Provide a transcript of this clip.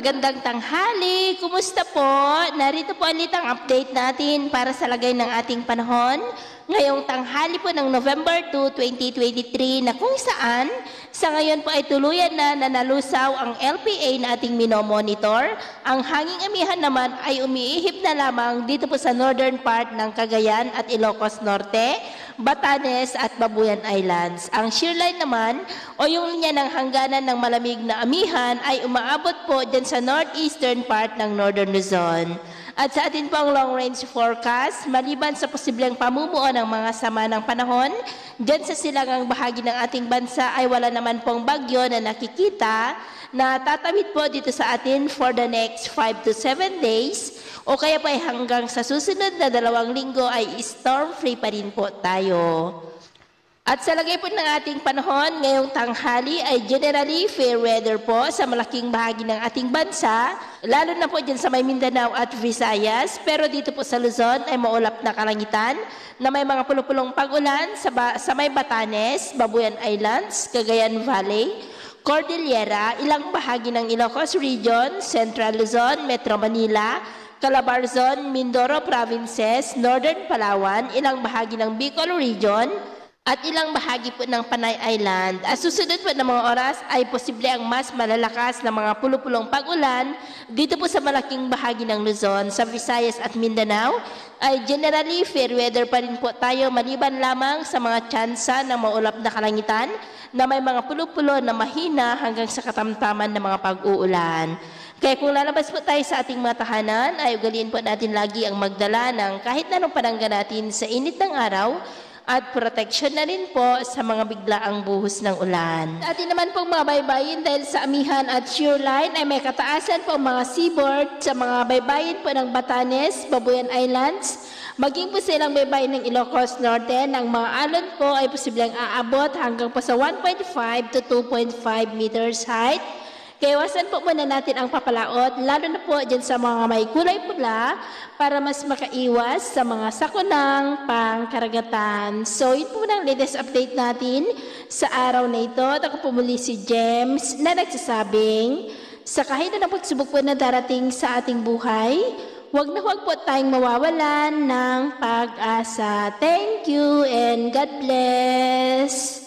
Magandang tanghali! Kumusta po? Narito po ulit ang update natin para sa lagay ng ating panahon. Ngayong tanghali po ng November 2, 2023 na kung saan sa ngayon po ay tuluyan na nalusaw ang LPA na ating minomonitor. Ang hanging amihan naman ay umiihip na lamang dito po sa northern part ng Cagayan at Ilocos Norte, Batanes at Babuyan Islands. Ang shear line naman o yung linya ng hangganan ng malamig na amihan ay umaabot po dyan sa northeastern part ng Northern Luzon. At sa atin po ang long range forecast, maliban sa posibleng pamumuo ng mga sama ng panahon, dyan sa silangang bahagi ng ating bansa ay wala naman pong bagyo na nakikita na tatawid po dito sa atin for the next 5 to 7 days o kaya pa hanggang sa susunod na 2 linggo ay storm-free pa rin po tayo. At sa lagay po ng ating panahon, ngayong tanghali ay generally fair weather po sa malaking bahagi ng ating bansa, lalo na po dyan sa may Mindanao at Visayas, pero dito po sa Luzon ay maulap na kalangitan na may mga pulupulong pag-ulan sa may Batanes, Babuyan Islands, Cagayan Valley, Cordillera, ilang bahagi ng Ilocos Region, Central Luzon, Metro Manila, Calabarzon, Mindoro Provinces, Northern Palawan, ilang bahagi ng Bicol Region, at ilang bahagi po ng Panay Island. At susunod po ng mga oras ay posible ang mas malalakas na mga pulupulong pag-ulan dito po sa malaking bahagi ng Luzon, sa Visayas at Mindanao ay generally fair weather pa rin po tayo maliban lamang sa mga tsansa ng maulap na kalangitan na may mga pulupulo na mahina hanggang sa katamtaman ng mga pag-uulan. Kaya kung lalabas po tayo sa ating mga tahanan ay ugaliin po natin lagi ang magdala ng kahit na anong panangga natin sa init ng araw at protection na rin po sa mga biglaang buhos ng ulan. Atin naman pong mga baybayin dahil sa amihan at shear line ay may kataasan po mga seaboard sa mga baybayin po ng Batanes, Babuyan Islands, maging po sa ilang baybayin ng Ilocos Norte ng mga alon po ay posibleng aabot hanggang po sa 1.5 to 2.5 meters height. Kaya iwasan po muna natin ang papalaot, lalo na po dyan sa mga may kulay pula para mas makaiwas sa mga sakunang pangkaragatan. So, yun po ang latest update natin sa araw na ito. At ako po muli si James na nagsasabing, sa kahit anong pagsubok po na darating sa ating buhay, huwag na huwag po tayong mawawalan ng pag-asa. Thank you and God bless!